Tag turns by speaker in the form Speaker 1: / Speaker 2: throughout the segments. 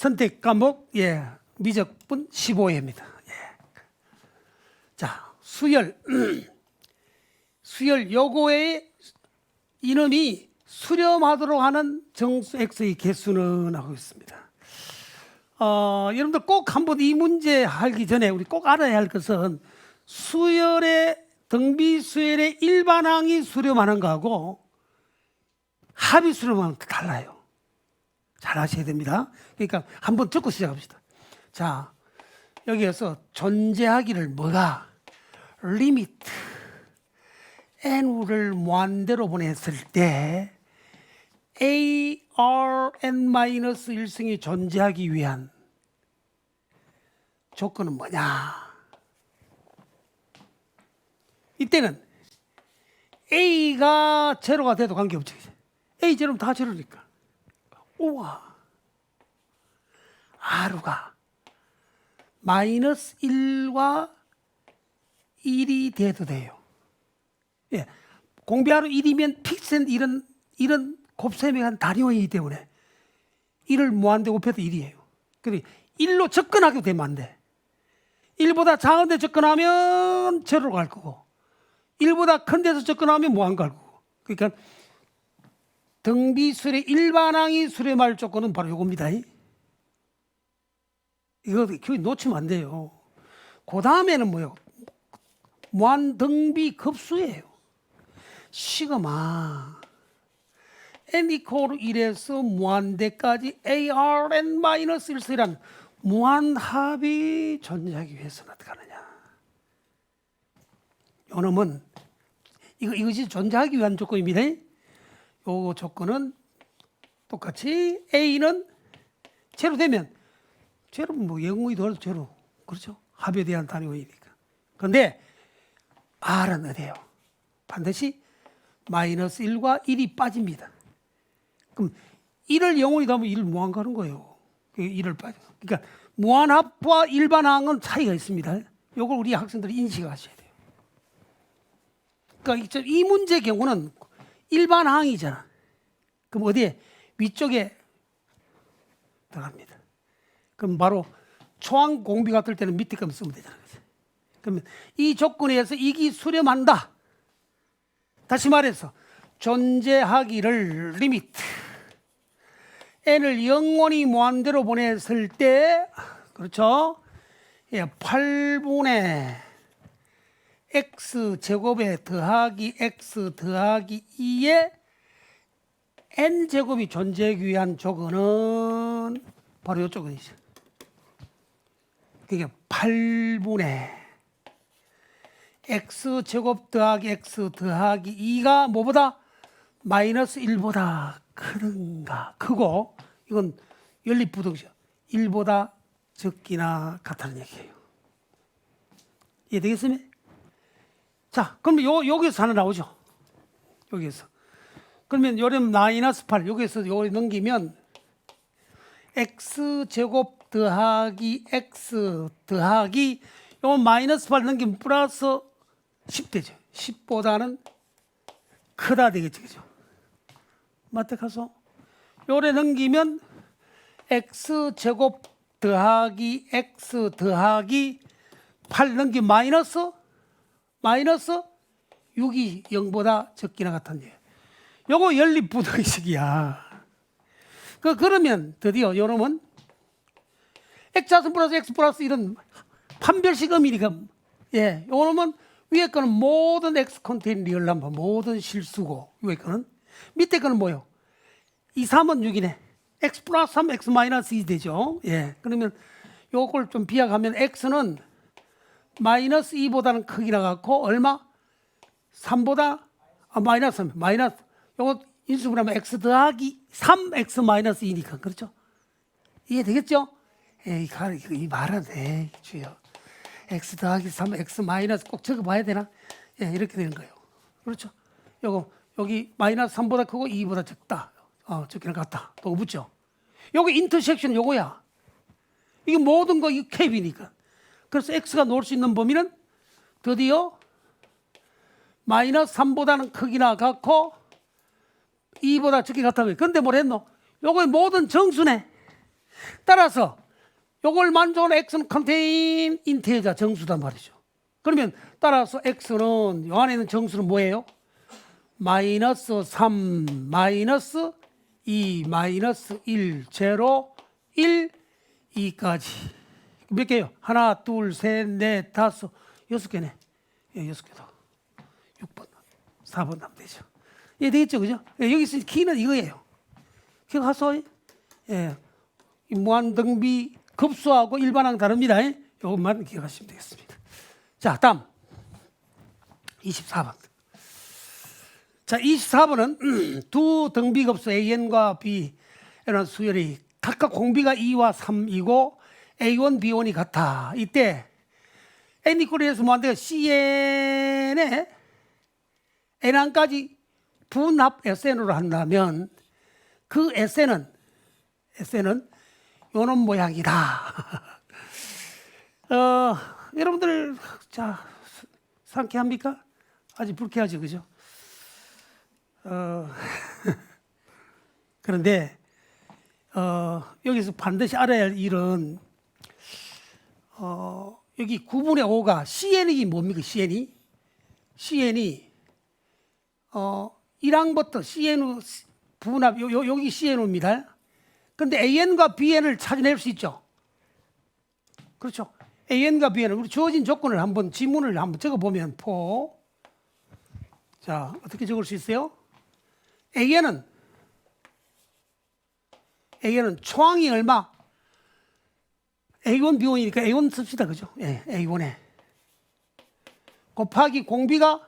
Speaker 1: 선택 과목 미적분 15회입니다. 자, 수열 수열 요거의 이놈이 수렴하도록 하는 정수 x의 개수는 하고 있습니다. 여러분들 꼭 한번 이 문제 하기 전에 우리 꼭 알아야 할 것은 수열의 등비 수열의 일반항이 수렴하는 거하고 합이 수렴하는 거 달라요. 잘 아셔야 됩니다. 그러니까 한번 듣고 시작합시다. 자, 여기에서 존재하기를 뭐가 리미트 n을 무한대로 보냈을 때 ARN-1승이 존재하기 위한 조건은 뭐냐? 이때는 A가 제로가 돼도 관계없죠. A 제로면 다 제로니까. 우와, R가 마이너스 1과 1이 돼도 돼요. 예, 공비하로 1이면 픽센 이런 곱셈의 단위이기 때문에 1을 무한대 곱해도 1이에요. 그러니 1로 접근하게 되면 안 돼. 1보다 작은 데 접근하면 제로로 갈 거고 1보다 큰 데서 접근하면 무한 갈 거고. 그러니까 등비수열의 일반항이 수렴할 조건은 바로 이겁니다. 이거 놓치면 안 돼요. 그 다음에는 뭐예요? 무한 등비 급수예요. 시그마 n 이퀄 1에서 무한대까지 ARN-1이란 무한합이 존재하기 위해서는 어떻게 하느냐? 요놈은 이것이 존재하기 위한 조건입니다. 요 조건은 똑같이 A는 제로 되면 제로는 뭐 영웅이 더해도 제로, 그렇죠? 합에 대한 단위이니까. 그런데 R은 어디예요? 반드시 마이너스 1과 1이 빠집니다. 그럼 1을 영원히 더하면 1을 무한 가는 거예요. 1을 빠져. 그러니까 무한합과 일반항은 차이가 있습니다. 이걸 우리 학생들이 인식하셔야 돼요. 그러니까 이 문제의 경우는 일반항이잖아. 그럼 어디에? 위쪽에 들어갑니다. 그럼 바로 초항 공비 같을 때는 밑에 거만 쓰면 되잖아. 그러면 이 조건에 의해서 이기 수렴한다. 다시 말해서 존재하기를 리미트 n을 영원히 무한대로 보냈을 때, 그렇죠? 8분의 x 제곱에 더하기 x 더하기 2에 n 제곱이 존재하기 위한 조건은 바로 이 조건이죠. 그게 8분의 x 제곱 더하기 x 더하기 2가 뭐보다? 마이너스 1보다 크든가, 크고, 이건 연립부등식 1보다 적기나 같다는 얘기예요. 이해되겠습니까? 자, 그러면 여기서 하나 나오죠. 여기서. 그러면 요런 마이너스 8, 여기서 요리 넘기면 x 제곱 더하기 x 더하기 요 마이너스 8 넘기면 플러스 10 되죠. 10보다는 크다 되겠죠. 그죠? 맞다 가서 요래 넘기면 x 제곱 더하기 x 더하기 8 넘기면 마이너스 6이 0보다 적기나 같은 예. 요거 연립부등식이야. 그러면 드디어 요놈은 x좌선 플러스 x 플러스 이런 판별식 의미니까, 요놈은 위에 거는 모든 x 컨테인 리얼 넘버, 모든 실수고, 위에 거는 밑에 거는 뭐요? 2, 3은 6이네. x 플러스 3, x 마이너스 2 되죠. 그러면 요걸 좀 비약하면 x는 마이너스 2보다는 크기나 같고, 얼마? 3보다, 마이너스 3, 마이너스, 요거 인수분하면 x 더하기 3, x 마이너스 2니까, 그렇죠? 이해되겠죠? 이 말은, 주요. x 더하기 3, x 마이너스 꼭 적어봐야 되나? 이렇게 되는 거예요. 그렇죠? 여기 마이너스 3보다 크고 2보다 적다. 적기는 같다. 또 붙죠? 여기 인터섹션 요거야. 이게 모든 거 이 캡이니까. 그래서 x가 놓을 수 있는 범위는 드디어 마이너스 3보다는 크기나 같고 2보다 적기 같다고요. 그런데 뭘 했노? 요거의 모든 정수네. 따라서 요걸 만족하는 x는 contain 인테자 정수단 말이죠. 그러면 따라서 x는 요 안에 있는 정수는 뭐예요? 마이너스 3, 마이너스 2, 마이너스 1, 0, 1, 2까지. 몇 개요? 하나, 둘, 셋, 넷, 다섯, 6개네. 예, 6개 더. 6번, 4번 하면 되죠. 예, 되겠죠, 그죠? 예, 여기서 키는 이거예요. 기억하소? 예, 이 무한등비 급수하고 일반항 다릅니다. 이것만 기억하시면 되겠습니다. 자, 다음 24번. 자, 24번은 두 등비급수 AN과 B라는 수열이 각각 공비가 2와 3이고 A1, B1이 같아. 이때 N 이퀄 1에서 뭐한대요? CN에 N항까지 분합 SN으로 한다면 그 SN은 요런 모양이다. 여러분들 자 상쾌합니까? 아직 불쾌하죠, 그죠? 그런데 여기서 반드시 알아야 할 일은 여기 9분의 5가 CN이 뭡니까? CN이 1항부터 CN 분합 여기 CN입니다. 그런데 AN과 BN을 찾아낼 수 있죠. 그렇죠. AN과 BN은 우리 주어진 조건을 한번 지문을 한번 적어보면 자 어떻게 적을 수 있어요? AN은 초항이 얼마? A1, B1이니까 A1 씁시다, 그죠? 예, A1에 곱하기 공비가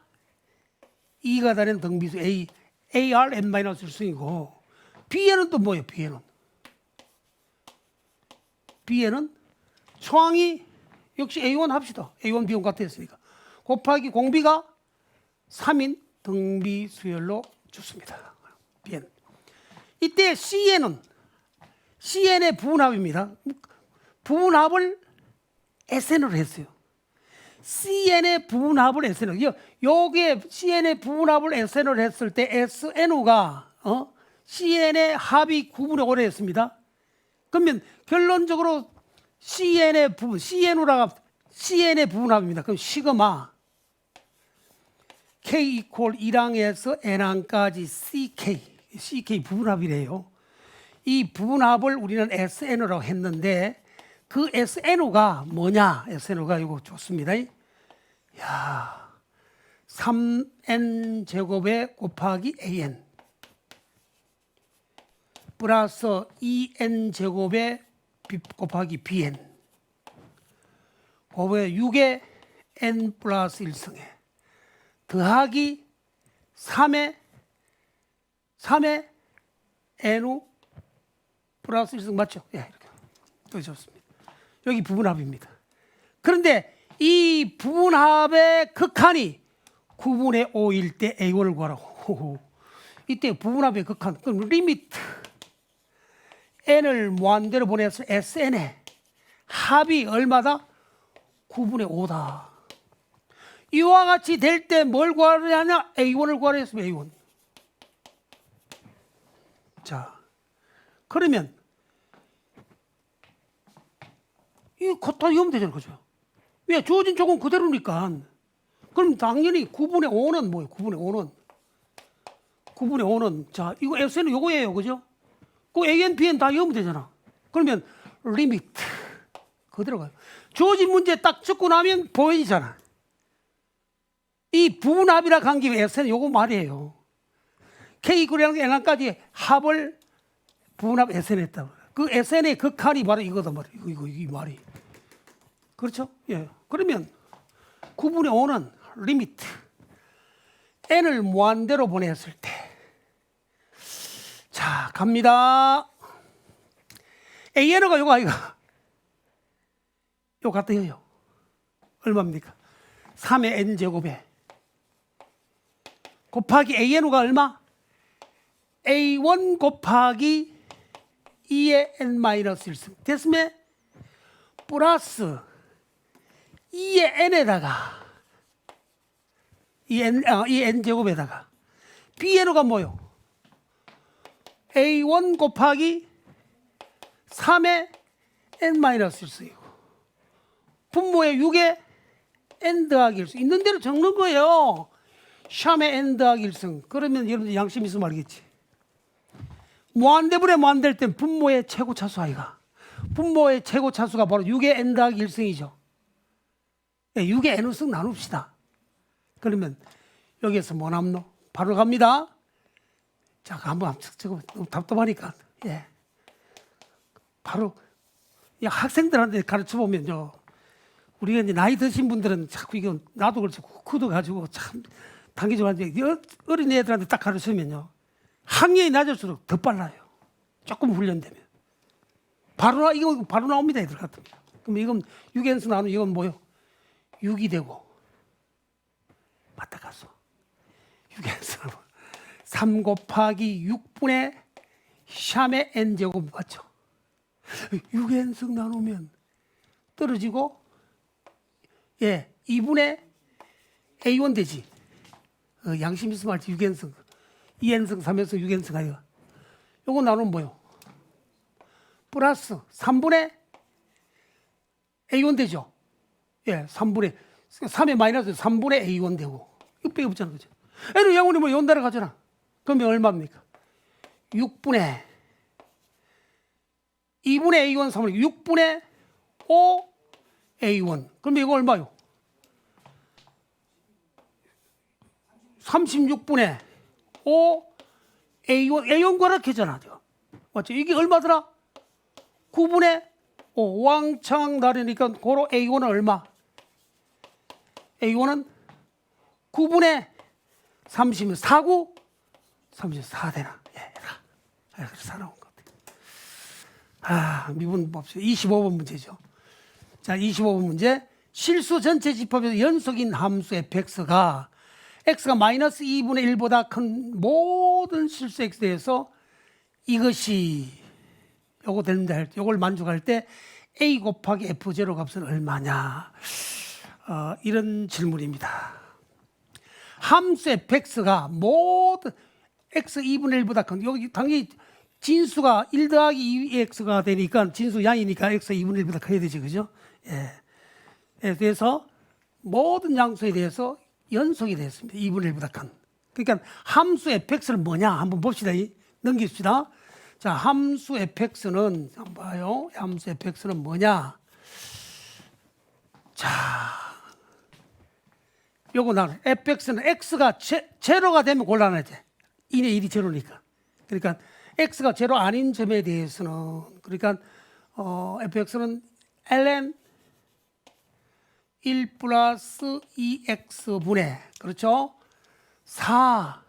Speaker 1: 2가 다른 등비수 AR n-1승이고 B에는 또 뭐예요? B에는 초항이 역시 A1 합시다. A1, B1 같았으니까 곱하기 공비가 3인 등비수열로 좋습니다. Bn. 이때 CN의 부분합입니다. 부분합을 SN으로 했어요. CN의 부분합을 SN으로. 요게 CN의 부분합을 SN으로 했을 때 SNU가 CN의 합이 9분의 5를 했습니다. 그러면 결론적으로 CNU라가 CN의 부분합입니다. 그럼 시그마 K 이퀄 1항에서 N항까지 CK 부분합이래요. 이 부분합을 우리는 SN으로 했는데 그 SNU가 뭐냐? SNU가 이거 좋습니다. 야, 3N 제곱에 곱하기 AN 플러스 2N 제곱에 곱하기 BN 곱에 6에 N 플러스 1승에 더하기 3에 NU 플러스 1승 맞죠? 예, 이렇게. 여기 좋습니다. 여기 부분합입니다. 그런데 이 부분합의 극한이 9분의 5일 때 A1을 구하라고. 이때 부분합의 극한, 그럼 리미트 N을 무한대로 보내서 SN의 합이 얼마다? 9분의 5다. 이와 같이 될 때 뭘 구하느냐? A1을 구하려 했으면 A1. 자, 그러면 이거 다 이으면 되잖아요, 그죠? 왜? 주어진 조건 그대로니까. 그럼 당연히 9분의 5는 뭐예요? 9분의 5는 자, 이거 SN은 요거예요, 그죠? 그 AN, BN 다 이으면 되잖아. 그러면 리미트 그대로 가요. 주어진 문제 딱 적고 나면 보이잖아. 이 부분합이라 간 김에 SN 요거 말이에요. K 이퀄이라는 N항까지 합을 부분합 SN 했다고. 그 SN의 극한이 바로 이거다 말이에요. 이 말이. 그렇죠? 예. 그러면 9분의 5는 리미트 N을 무한대로 보냈을 때. 자, 갑니다. AN가 요거 아이가. 요 같아요. 얼마입니까? 3의 N제곱에 곱하기 ANU가 얼마? A1 곱하기 2의 N-1승 됐으면 플러스 2의 N에다가 이 N제곱에다가 BNU가 뭐요? A1 곱하기 3의 n-1승이고 분모의 6의 n 더하기 1승 있는 대로 적는 거예요. 샴의 n 더하기 1승. 그러면 여러분들 양심 있으면 알겠지. 무한대분의 무한될 땐 분모의 최고차수 아이가. 분모의 최고차수가 바로 6의 n 더하기 1승이죠. 6의 n승 나눕시다. 그러면 여기에서 뭐 남노? 바로 갑니다. 자, 한번 저거 너무 답답하니까. 예. 바로 학생들한테 가르쳐 보면요. 우리가 이제 나이 드신 분들은 자꾸 이거 나도 그렇지 굳어 가지고 참 당기적으로 하는데 어린 애들한테 딱 가르치면요. 학년이 낮을수록 더 빨라요. 조금 훈련되면. 이거 바로 나옵니다. 애들 같으면. 그럼 이건 6n승 나누면 이건 뭐요? 6이 되고 맞다 가서 6n승 3 곱하기 6분의 샴의 n제곱 맞죠? 6n승 나누면 떨어지고 2분의 a1 되지. 양심 있으면 알지. 6n승 2n승 3n승 6n승 아이가. 요거 나누면 뭐요? 플러스 3분의 a1 되죠. 3분의 3의 마이너스 3분의 a1 되고 이거 빼기 없잖아. 그죠? 애는 영원히 뭐 연달아 가잖아. 그러면 얼마입니까? 6분의 2분의 a1 3분의 6분의 5 a1. 그러면 이거 얼마요? 36분의 5 a1 거락했잖아. 맞죠? 이게 얼마더라? 9분의 5 왕창 다르니까 고로 a1은 얼마? a1은 9분의 30은 4구 34 되나? 그래서 4 나온 것 같아요. 미분 봅시다. 25번 문제죠. 자, 25번 문제. 실수 전체 집합에서 연속인 함수 fx가 x가 마이너스 2분의 1보다 큰 모든 실수 x에 대해서 이것이 요거 되는데 요걸 만족할 때 a 곱하기 f0 값은 얼마냐? 이런 질문입니다. 함수 fx가 모든 x 2분의 1보다 큰 여기 당연히 진수가 1 더하기 2x가 되니까 진수 양이니까 x 2분의 1보다 커야 되지. 그죠? 그래서 모든 양수에 대해서 연속이 됐습니다. 2분의 1보다 큰. 그러니까 함수 fx는 뭐냐? 한번 봅시다. 넘깁시다. 자, 함수 fx는 한번 봐요. 함수 fx는 뭐냐? 자, 요거 나는 fx는 x가 제로가 되면 곤란하지. 2의 1이 제로니까. 그러니까 x가 제로 아닌 점에 대해서는 그러니까 fx는 ln 1 플러스 2x 분의 그렇죠? 4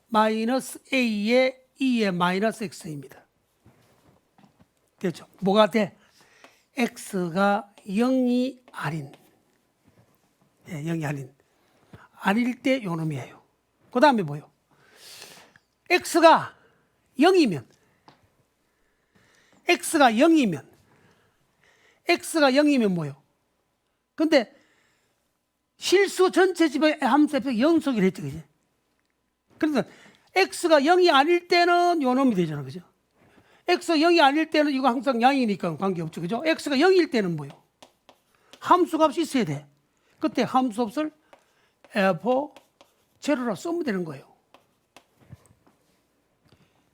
Speaker 1: 마이너스 a의 2의 마이너스 x입니다. 됐죠? 뭐가 돼? x가 0이 아닌 0이 아닐 때 요놈이에요. 그 다음에 뭐요? x가 0이면 뭐요? 근데 실수 전체 집의 함수 fx가 연속이라 했죠. 그지? 그러니까 x가 0이 아닐 때는 요놈이 되잖아. 그죠? x가 0이 아닐 때는 이거 항상 양이니까 관계없죠. 그죠? x가 0일 때는 뭐요? 함수 값이 있어야 돼. 그때 함수 값을 f0라 쓰면 되는 거예요.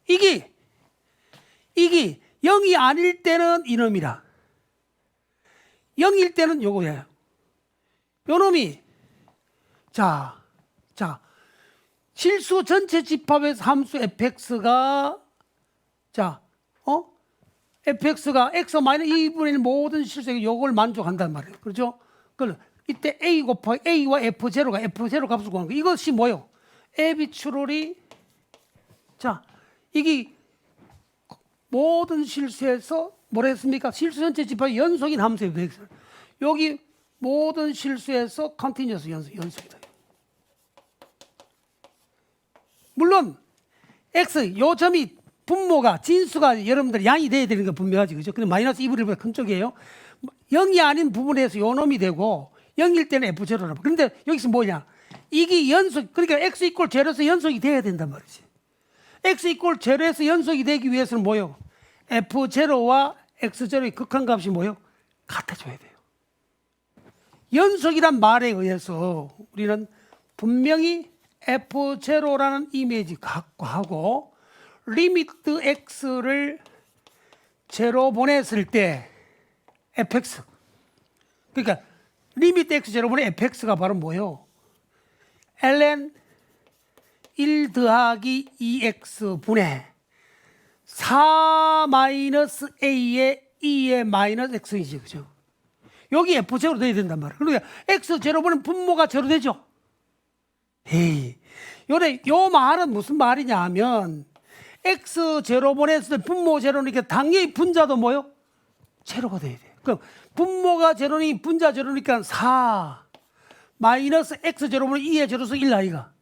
Speaker 1: 이게 0이 아닐 때는 이놈이라. 0일 때는 요거예요. 요놈이 자 실수 전체 집합에서 함수 fx가 fx가 x 마이너스 2분의 1 모든 실수에 요걸 만족한단 말이에요. 그렇죠? 그럼 이때 a 곱하기 a와 f0가 f0 값을 구하는 거. 이것이 뭐요? 에비추럴이 이게 모든 실수에서 뭐라 했습니까? 실수 전체 집합의 연속인 함수예요. 여기 모든 실수에서 컨티뉴어스 연속이다. 물론 x 요 점이 분모가 진수가 여러분들 양이 돼야 되는 건 분명하지. 그죠? 근데 마이너스 2분의 1보다 큰 쪽이에요. 0이 아닌 부분에서 요 놈이 되고 0일 때는 f0라. 그런데 여기서 뭐냐? 이게 연속, 그러니까 x 이퀄 제로에서 연속이 돼야 된단 말이지. x 이퀄 제로에서 연속이 되기 위해서는 뭐요? f0와 X0의 극한값이 뭐예요? 같아져야 돼요. 연속이란 말에 의해서 우리는 분명히 F0라는 이미지 갖고 하고 리미트 X를 제로 보냈을 때 fx, 그러니까 리미트 x 제로 분의 fx가 바로 뭐예요? ln 1 더하기 2x 분의 4 마이너스 a의 2의 마이너스 x이지, 그죠? 여기 f 제로 돼야 된단 말이에요. 그러니까 x 제로 분의 분모가 제로 되죠. 에이, 요 말은 무슨 말이냐 하면 x 제로 분했을 때 분모 제로니까 당연히 분자도 뭐요? 제로가 돼야 돼요. 그럼 분모가 제로니 분자 제로니까 4 마이너스 x 제로분의 2의 제로수 1 아이가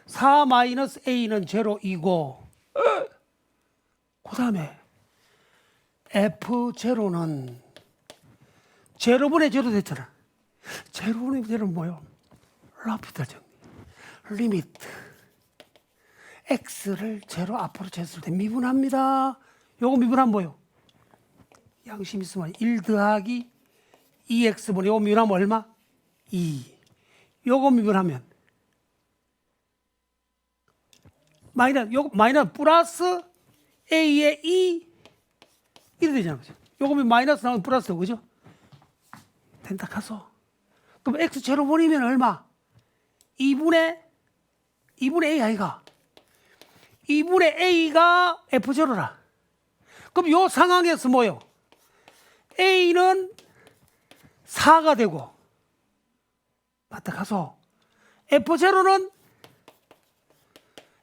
Speaker 1: 4 마이너스 a는 제로이고 그 다음에 f 제로는 제로분의 제로 됐잖아. 제로분의 제로는 뭐요? 라피달 정리. 리미트 x를 제로 앞으로 쟀을 때 미분합니다. 요거 미분하면 뭐요? 양심 있으면 1 더하기 2x분의 요거 미분하면 얼마? 2. 요거 미분하면 마이너스 플러스 a의 2 이렇게 되잖아, 그죠? 요거 마이너스 나오면 플러스, 그죠? 된다 가서 그럼 x 제로분이면 얼마? 2분의 a 아이가 2분의 a가 f0라. 그럼 요 상황에서 뭐요? a는 4가 되고 맞다 가서 f0는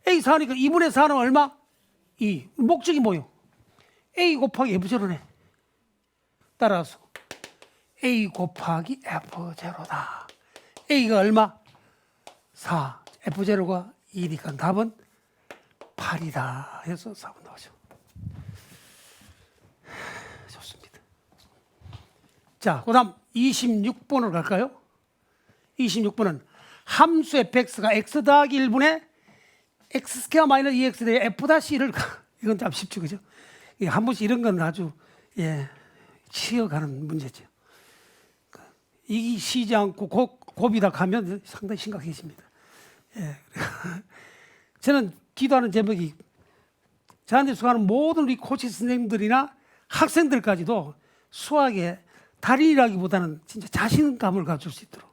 Speaker 1: a 4니까 2분의 4는 얼마? 2. 목적이 뭐요? a 곱하기 f0네. 따라서 a 곱하기 f0다. a가 얼마? 4. f0가 2니까 답은 8이다 해서 4번 나오죠. 좋습니다. 자, 그 다음 26번으로 갈까요? 26번은 함수 fx가 x 더하기 1분의 x 스퀘어 마이너스 2x 대 f-1을 이건 참 쉽죠, 그죠? 한 번씩 이런 건 아주 치여가는 문제죠. 이기 쉬지 않고 곱이다 가면 상당히 심각해집니다. 저는 기도하는 제목이 저한테 수강하는 모든 우리 코치 선생님들이나 학생들까지도 수학에 달인이라기보다는 진짜 자신감을 가질 수 있도록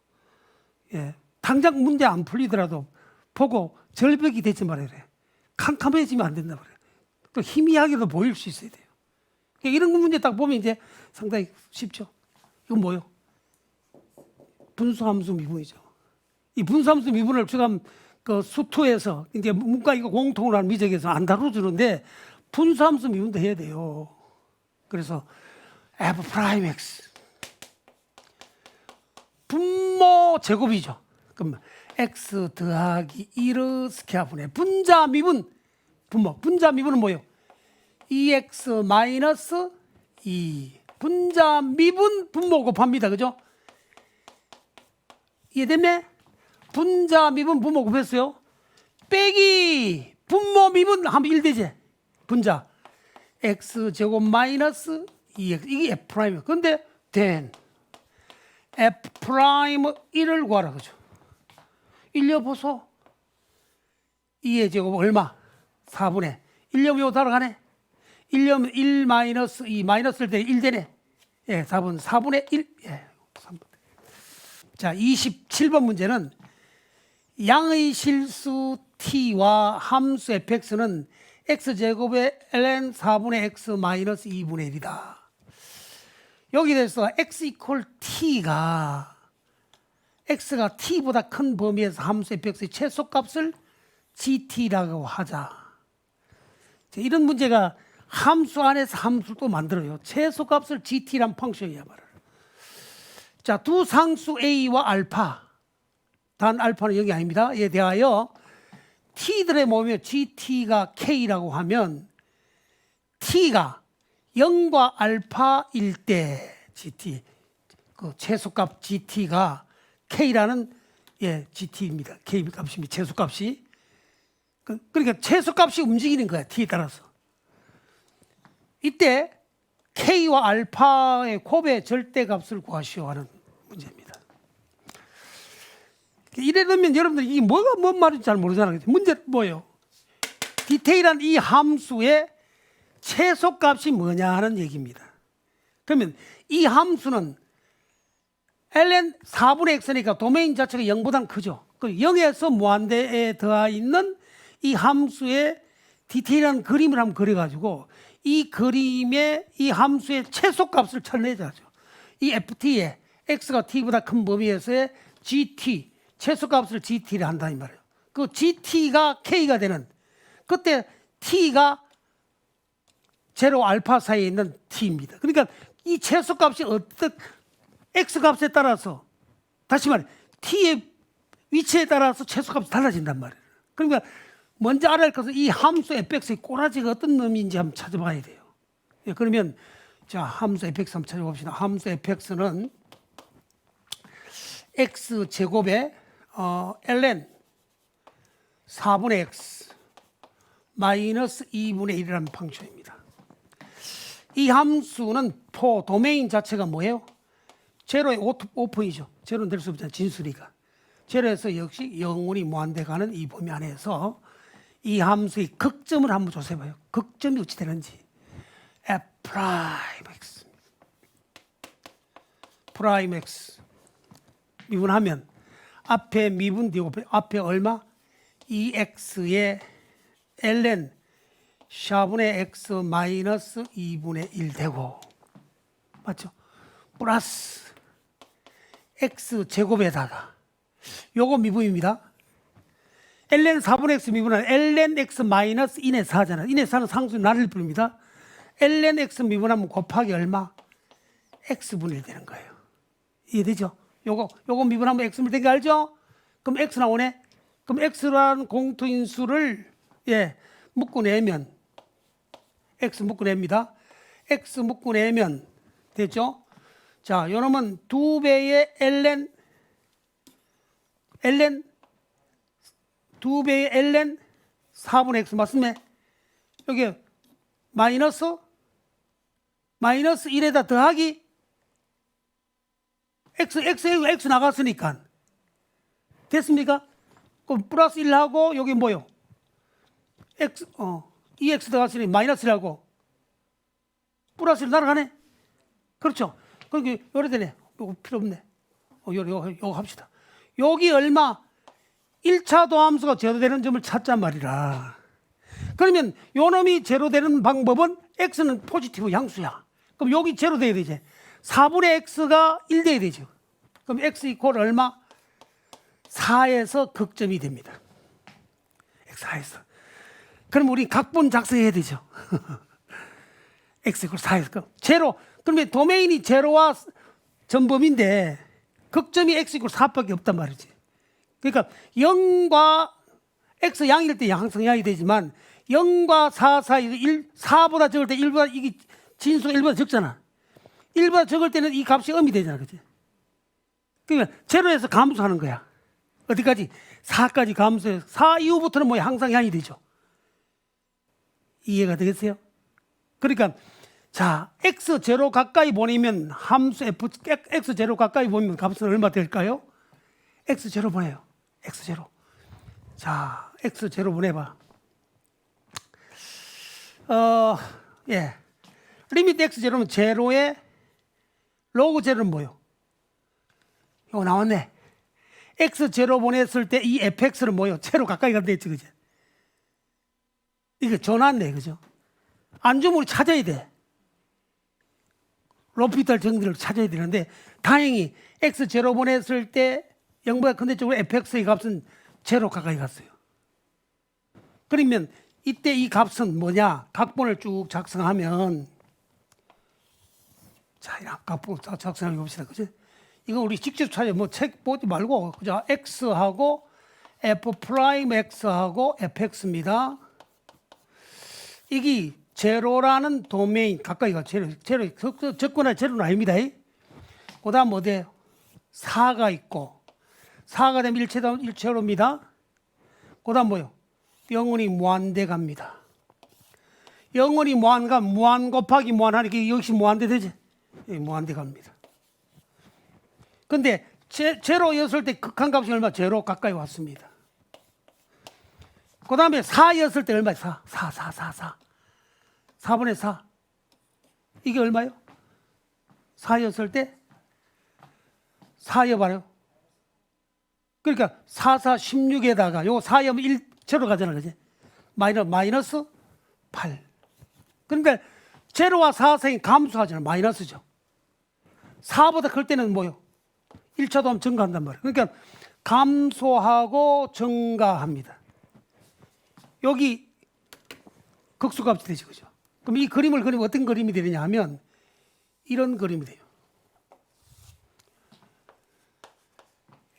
Speaker 1: 당장 문제 안 풀리더라도 보고 절벽이 되지 말아야 돼. 캄캄해지면 안 된다 말이에요. 또 희미하게도 보일 수 있어야 돼요. 이런 문제 딱 보면 이제 상당히 쉽죠. 이건 뭐예요? 분수함수 미분이죠. 이 분수함수 미분을 지금 그 수투에서 이제 문과 이거 공통으로 하는 미적에서 안 다뤄주는데 분수함수 미분도 해야 돼요. 그래서 f 프라임 x 분모 제곱이죠. 그럼 x 더하기 1의 스퀘어분의 분자 미분 분모. 분자 미분은 뭐예요? 2x 마이너스 2 분자 미분 분모 곱합니다. 그죠? 이해됐네? 분자 미분 분모 곱했어요. 빼기 분모 미분 하면 1 되지. 분자 x 제곱 마이너스 2x 이게 f 프라임. 근데 then f 프라임 1을 구하라, 그죠? 1려 보소. 2의 제곱 얼마? 4분의 1려면 요 따라가네. 1려면 1 마이너스 2 마이너스를 때 1 되네. 4분의 1. 3분. 자, 27번 문제는 양의 실수 t와 함수 fx는 x제곱의 ln 4분의 x 마이너스 2분의 1이다. 여기 대해서 x 이퀄 t가 x가 t보다 큰 범위에서 함수 fx의 최소값을 gt라고 하자. 이런 문제가 함수 안에서 함수를 또 만들어요. 최소값을 gt란 펑션이야 말이야. 자, 두 상수 a와 알파, 단 알파는 0이 아닙니다. 에 대하여 t들의 모이면 gt가 k라고 하면 t가 0과 알파일 때 gt, 그 최소값 gt가 k라는 gt입니다. k 값입니다. 최소값이. 그러니까 최소값이 움직이는 거야, t에 따라서. 이때 K와 알파의 곱의 절대값을 구하시오 하는 문제입니다. 이래 되면 여러분들 이게 뭐가 뭔 말인지 잘 모르잖아요. 문제 뭐예요? 디테일한 이 함수의 최소값이 뭐냐 하는 얘기입니다. 그러면 이 함수는 ln 4분의 x니까 도메인 자체가 0보다 크죠. 그 0에서 무한대에 더하 있는 이 함수의 디테일한 그림을 한번 그려가지고 이 그림의 이 함수의 최소값을 찾아내자죠. 이 ft에 x가 t보다 큰 범위에서의 gt 최소값을 gt를 한다 이 말이에요. 그 gt가 k가 되는 그때 t가 제로 알파 사이에 있는 t입니다. 그러니까 이 최소값이 x값에 따라서 다시 말해 t의 위치에 따라서 최소값이 달라진단 말이에요. 그러니까 먼저 알아야 할 것은 이 함수 fx의 꼬라지가 어떤 놈인지 한번 찾아봐야 돼요. 예, 그러면 자 함수 fx 한번 찾아봅시다. 함수 fx는 x 제곱에 ln 4분의 x 마이너스 2분의 1이라는 펑션입니다. 이 함수는 도메인 자체가 뭐예요? 제로의 오픈이죠. 제로는 될 수 없잖아요. 진수니까. 제로에서 역시 영원히 무한대 가는 이 범위 안에서 이 함수의 극점을 한번 조사해봐요. 극점이 어찌 되는지. f 프라임 x 프라임 x 미분하면 앞에 미분 뒤고 앞에 얼마? 2x의 ln 4분의 x 마이너스 2분의 1 되고 맞죠? 플러스 x 제곱에다가 요거 미분입니다. ln 4분의 x 미분하면 ln x 마이너스 1의 4잖아요. 1의 4는 상수의 나를 부릅니다. ln x 미분하면 곱하기 얼마? x분의 1 되는 거예요. 이해되죠? 요거 미분하면 x분의 1 되는 거 알죠? 그럼 x 나오네? 그럼 x라는 공통인수를 묶어내면 x 묶어냅니다. x 묶어내면 됐죠? 자, 요놈은 2배의 ln 2배의 ln 4분의 x 맞습니까? 여기 마이너스 1에다 더하기 x 나갔으니까 됐습니까? 그럼 플러스 1하고 여기 뭐요? x 2x 들어갔으니 마이너스 1하고 플러스 1 날아가네. 그렇죠? 그러니까 요래 되네. 요거 필요 없네. 요거 합시다. 여기 얼마? 1차 도함수가 제로되는 점을 찾자 말이라. 그러면 요 놈이 제로되는 방법은 x는 포지티브 양수야. 그럼 여기 제로 돼야 되지. 4분의 x가 1 돼야 되죠. 그럼 x 이퀄 얼마? 4에서 극점이 됩니다. x 4에서. 그럼 우리 각본 작성해야 되죠. x 이퀄 4에서 제로. 그러면 도메인이 제로와 전범인데 극점이 x 이퀄 4밖에 없단 말이지. 그러니까 0과 x 양일 때 항상 양이 되지만 0과 4 사이 4보다 적을 때 1보다 이게 진수가 1보다 적잖아. 1보다 적을 때는 이 값이 음이 되잖아. 그치? 그러니까 제로에서 감소하는 거야. 어디까지? 4까지 감소해서 4 이후부터는 뭐야? 항상 양이 되죠. 이해가 되겠어요? 그러니까 자, x 제로 가까이 보내면 함수 f x 제로 가까이 보면 값은 얼마 될까요? x 제로 보내요. x 제로. 자, x 제로 보내봐. 리미트 x 제로는 제로에 로그 제로는 뭐요? 이거 나왔네. x 제로 보냈을 때 이 fx는 뭐요? 제로 가까이 간다 했지, 그죠? 이거 전환네, 그죠? 안 주면 우리 찾아야 돼. 로피탈 정리를 찾아야 되는데 다행히 x 제로 보냈을 때 0보다 큰데 쪽으로 fx의 값은 제로 가까이 갔어요. 그러면 이때 이 값은 뭐냐? 각본을 쭉 작성하면 자, 이 각본 작성해 봅시다. 그죠? 이거 우리 직접 찾아 뭐 책 보지 말고 그죠? x하고 f 프라임 x하고 fx입니다. 이게 제로라는 도메인 가까이가 제로 적거나 제로는 아닙니다. 그 다음 어디에요? 4가 있고 4가 되면 일체로입니다. 그 다음 뭐요? 영원히 무한대 갑니다. 영원히 무한가 무한 곱하기 무한하니까 역시 무한대 되지. 예, 무한대 갑니다. 근데 제로였을 때 극한값이 얼마? 제로 가까이 왔습니다. 그 다음에 4였을 때 얼마야? 4. 4분의 4. 이게 얼마요? 4였을 때 4여봐요. 그러니까 4, 16에다가 요 4여면 1 제로 가잖아, 그지? 마이너스 8. 그러니까 제로와 4 사이 감소하잖아. 마이너스죠. 4보다 클 때는 뭐요? 1차도 하면 증가한단 말이에요. 그러니까 감소하고 증가합니다. 여기 극소값이 되죠, 그죠? 그럼 이 그림을 그리면 어떤 그림이 되느냐 하면 이런 그림이 돼요.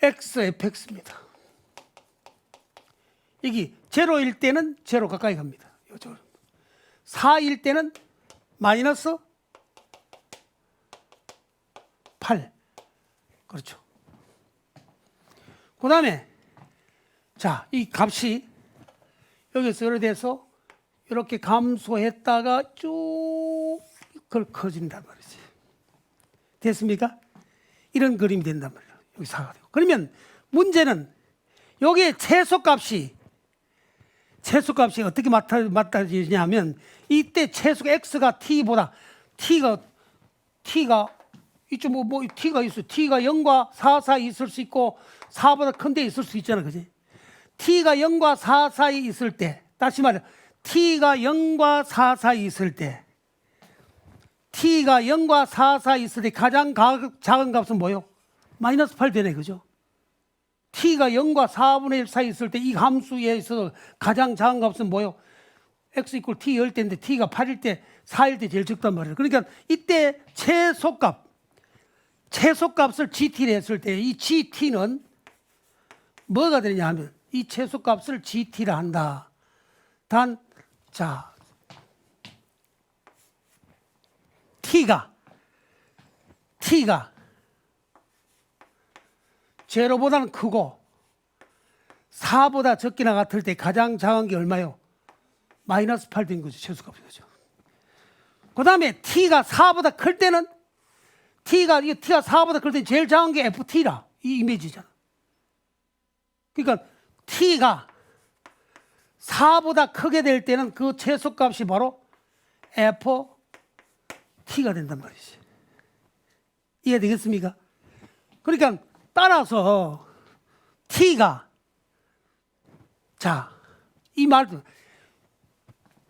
Speaker 1: XFX입니다. 이게 제로일 때는 제로 가까이 갑니다. 4일 때는 마이너스 8. 그렇죠. 그 다음에 자, 이 값이 여기서 이렇게 돼서 이렇게 감소했다가 쭉 커진단 말이지. 됐습니까? 이런 그림이 된단 말이에요. 여기 4가 되고. 그러면 문제는 여기에 최소값이 어떻게 맞닿아지냐면 이때 최소 x가 t보다 t가 이쪽 뭐 t가 있어. t가 0과 4 사이 있을 수 있고 4보다 큰 데 있을 수 있잖아, 그지? t가 0과 4 사이 있을 때, 다시 말해 t가 0과 4 사이 있을 때, t가 0과 4 사이 있을 때 가장 작은 값은 뭐요? 마이너스 8 되네, 그죠? t가 0과 4분의 1 사이 있을 때 이 함수에 있어서 가장 작은 값은 뭐요? x 이퀄 t 열 때인데 t가 8일 때 4일 때 제일 적단 말이에요. 그러니까 이때 최소값을 gt를 했을 때 이 gt는 뭐가 되느냐 하면 이 최소값을 gt라 한다. 자, t가 제로보다는 크고 4보다 적기나 같을 때 가장 작은 게 얼마요? 마이너스 8 된 거죠. 최소값이. 그죠? 그 다음에 t가 4보다 클 때는 t가 4보다 클 때 제일 작은 게 ft라. 이 이미지잖아. 그러니까 t가 4보다 크게 될 때는 그 최소값이 바로 ft가 된단 말이지. 이해되겠습니까? 그러니까 따라서 t가 자, 이 말도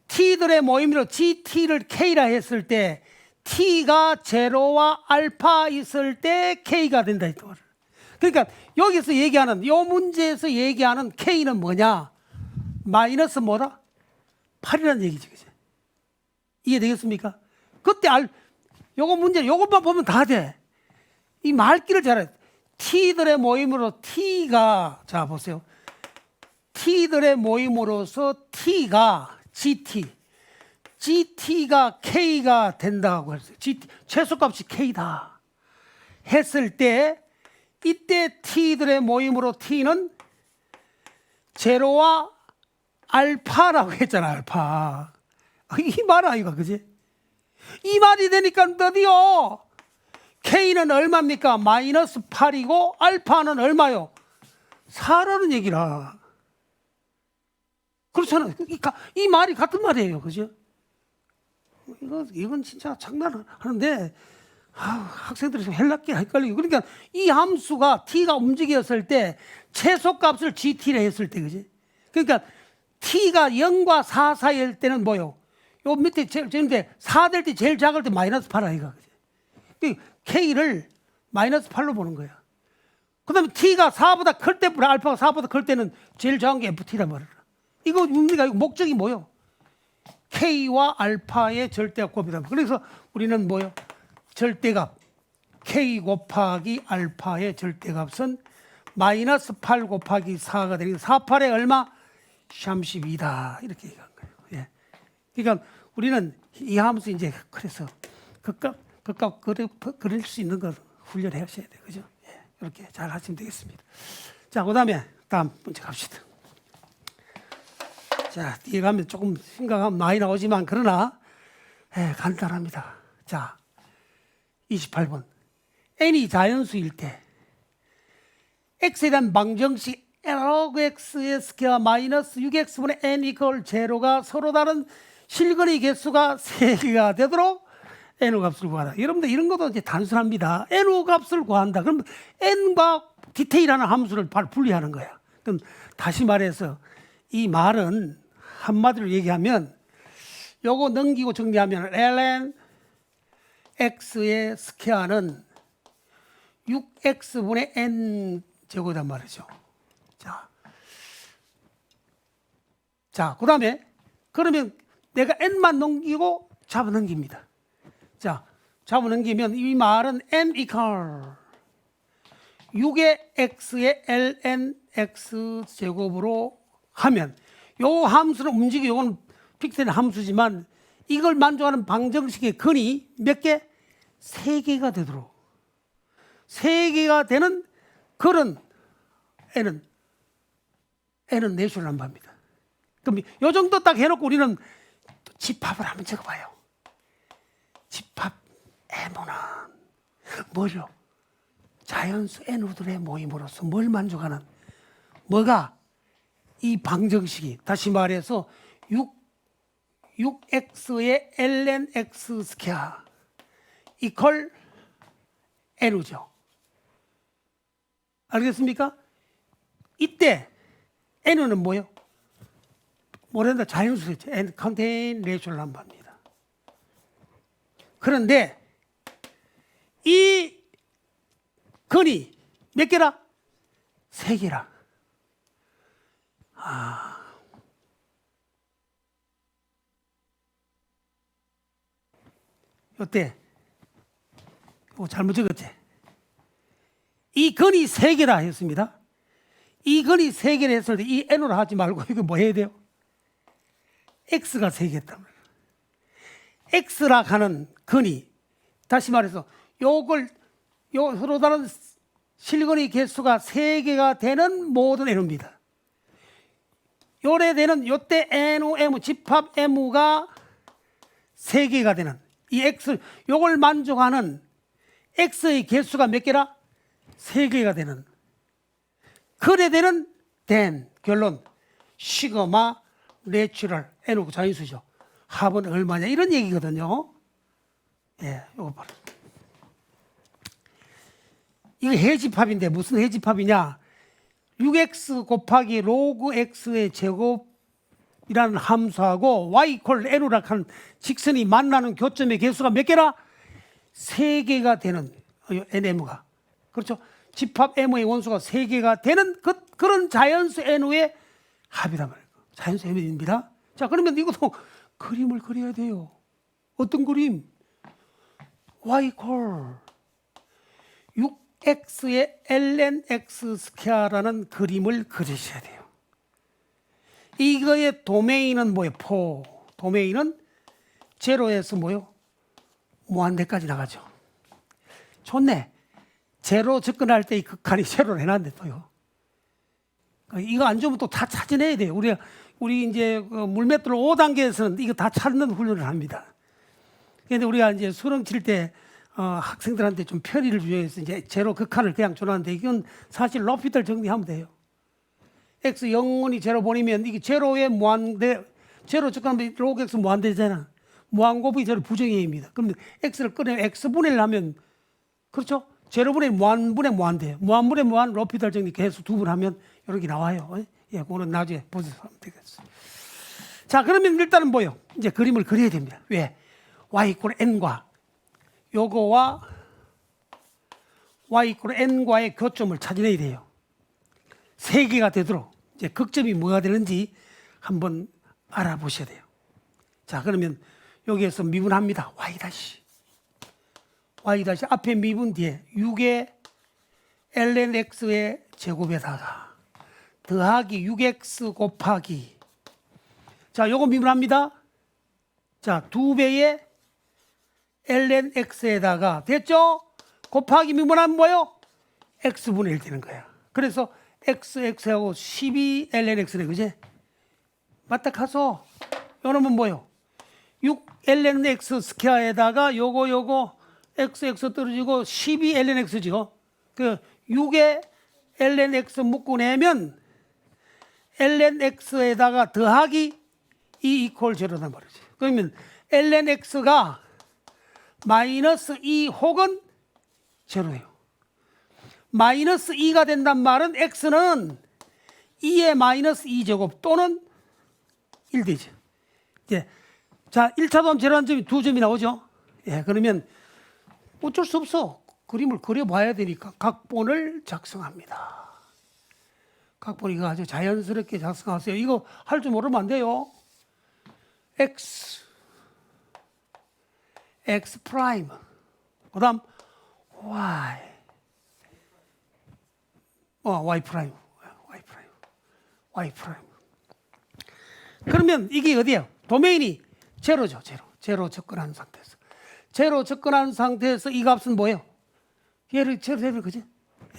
Speaker 1: t들의 모임으로 gt를 k라 했을 때 t가 제로와 알파 있을 때 k가 된다 이 말을. 그러니까 여기서 얘기하는 이 문제에서 얘기하는 k는 뭐냐? 마이너스 뭐다? 8이라는 얘기지, 그치? 이해되겠습니까? 그때 요거 문제 요것만 보면 다 돼. 이 말귀를 잘해. t들의 모임으로 t가 자 보세요. t들의 모임으로서 t가 gt가 k가 된다고 했어요. 최소값이 k다 했을 때 이때 t들의 모임으로 t는 제로와 알파라고 했잖아. 알파. 이 말 아이가, 그지? 이 말이 되니까 드디어 k는 얼마입니까? 마이너스 8이고 알파는 얼마요? 4라는 얘기라. 그렇잖아요. 이 말이 같은 말이에요. 그죠? 이건 진짜 장난하는데 학생들이 헬랍게 헷갈리고. 그러니까 이 함수가 t가 움직였을 때 최소값을 gt라 했을 때, 그지? 그러니까 t가 0과 4 사이일 때는 뭐요? 요 밑에 제일 4 될 때 제일 작을 때 마이너스 8 아이가, 그지? k를 마이너스 8로 보는 거야. 그 다음에 t가 4보다 클 때, 알파가 4보다 클 때는 제일 작은 게 ft란 말이야. 이거 우리가 목적이 뭐요? k와 알파의 절대값 곱이다. 그래서 우리는 뭐요? 절대값 k 곱하기 알파의 절대값은 마이너스 8 곱하기 4가 되니까 4, 8에 얼마? 32다. 이렇게 얘기한 거예요. 예. 그러니까 우리는 이 함수 이제 그래서 극값 그릴 수 있는 걸 훈련하셔야 돼요. 그죠? 예. 이렇게 잘 하시면 되겠습니다. 자, 그 다음에 다음 문제 갑시다. 자, 뒤에 가면 조금 심각하면 많이 나오지만 그러나 간단합니다. 자, 28번. n이 자연수일 때 x에 대한 방정식 log x의 스퀘어 마이너스 6x분의 n 이퀄 제로가 서로 다른 실근의 개수가 3개가 되도록 n 값을 구하라. 여러분들 이런 것도 이제 단순합니다. n 값을 구한다. 그럼 n과 디테일하는 함수를 분리하는 거야. 그럼 다시 말해서 이 말은 한마디로 얘기하면 요거 넘기고 정리하면 ln x의 스퀘어는 6x분의 n 제곱이란 말이죠. 자, 그 다음에 그러면 내가 n만 넘기고 잡아넘깁니다. 자, 잡아넘기면 이 말은 n 이퀄 6의 x의 ln x 제곱으로 하면 요 함수는 움직이고 요건 픽셀 함수지만 이걸 만족하는 방정식의 근이 몇 개? 3개가 되도록 3개가 되는 그런 n은 내수를 한답니다. 그럼 요 정도 딱 해놓고 우리는 또 집합을 한번 적어봐요. 집합 n은 뭐죠? 자연수 n들의 모임으로서 뭘 만족하는 뭐가 이 방정식이 다시 말해서 6x의 ln x 스퀘어 이퀄 n죠. 알겠습니까? 이때 n은 뭐예요? 뭐란다? 자연수겠죠. n contain ratio를 한답니다. 그런데 이 근이 몇 개라? 3개라. 요때 잘못 적었지? 이 근이 3개라 했습니다. 이 근이 3개라 했을 때 이 n으로 하지 말고 이거 뭐 해야 돼요? x가 3개였단 말이에요. x라 하는 근이 다시 말해서 요걸 서로 다른 실근의 개수가 3개가 되는 모든 n입니다. 요래 되는 요때 n, 집합 m가 3개가 되는 이 x 요걸 만족하는 x의 개수가 몇 개라? 3개가 되는 그래 되는 결론 시그마 내추럴 n고 자연수죠. 합은 얼마냐 이런 얘기거든요. 예, 요거 봐라. 이거 해집합인데 무슨 해집합이냐? 6x 곱하기 로그 x의 제곱이라는 함수하고 y 이퀄 n으로 한 직선이 만나는 교점의 개수가 몇 개라? 3개가 되는 nm가 그렇죠? 집합 m의 원수가 3개가 되는 그런 자연수 n의 합이란 말이에요. 자연수 n입니다. 자, 그러면 이것도 그림을 그려야 돼요. 어떤 그림? y 이퀄 6x의 ln x 스퀘어라는 그림을 그리셔야 돼요. 이거의 도메인은 뭐예요? 도메인은 제로에서 뭐요? 무한대까지 나가죠. 좋네. 제로 접근할 때 이 극한이 제로를 해놨는데 또요. 이거 안 좋으면 또 다 찾아내야 돼요. 우리 이제 물맷돌 5단계에서는 이거 다 찾는 훈련을 합니다. 그런데 우리가 이제 수능 칠 때 학생들한테 좀 편의를 주기 위해서 이제 제로 극한을 그냥 줘놨는데 이건 사실 높이들 정리하면 돼요. x 영원히 제로 보내면 이게 제로의 무한대, 제로 접근하면 로그 x 무한대잖아. 무한곱이 제로 부정의입니다. 그러면 x를 꺼내 x분해를 하면 그렇죠? 제로분의 무한분의 무한대, 무한분의 무한 높이들 정리 개수 2분 하면 이렇게 나와요. 예, 그거는 나중에 보셔서 하면 되겠어요. 자, 그러면 일단은 뭐요? 이제 그림을 그려야 됩니다. 왜? y 이퀄 n과 요거와 y 이퀄 n과의 교점을 찾아내야 돼요. 3개가 되도록 이제 극점이 뭐가 되는지 한번 알아보셔야 돼요. 자, 그러면 여기에서 미분합니다. y 앞에 미분 뒤에 6의 ln x의 제곱에다가 더하기 6x 곱하기 자, 요거 미분합니다. 자, 2배의 ln x에다가 됐죠? 곱하기 미분하면 뭐요? x분의 1 되는 거야. 그래서 x하고 12 ln x네, 그지? 맞다 가서 요놈은 뭐요? 6ln x 스퀘어에다가 요거 x 떨어지고 12ln x죠. 그 6에 ln x 묶어내면 ln x에다가 더하기 2 이퀄 제로단 말이지. 그러면 ln x가 마이너스 2 혹은 제로예요. 마이너스 2가 된단 말은 x는 2의 마이너스 2제곱 또는 1 되죠. 예. 자, 1차도함 제로한 점이 2점이 나오죠. 예, 그러면 어쩔 수 없어. 그림을 그려봐야 되니까 각본을 작성합니다. 각본 이거 아주 자연스럽게 작성하세요. 이거 할 줄 모르면 안 돼요. x 프라임, 그 다음 y, y 프라임. 그러면 이게 어디예요? 도메인이 제로죠. 제로 접근한 상태에서. 제로 접근한 상태에서 이 값은 뭐예요? 얘를 제로 되는 거지?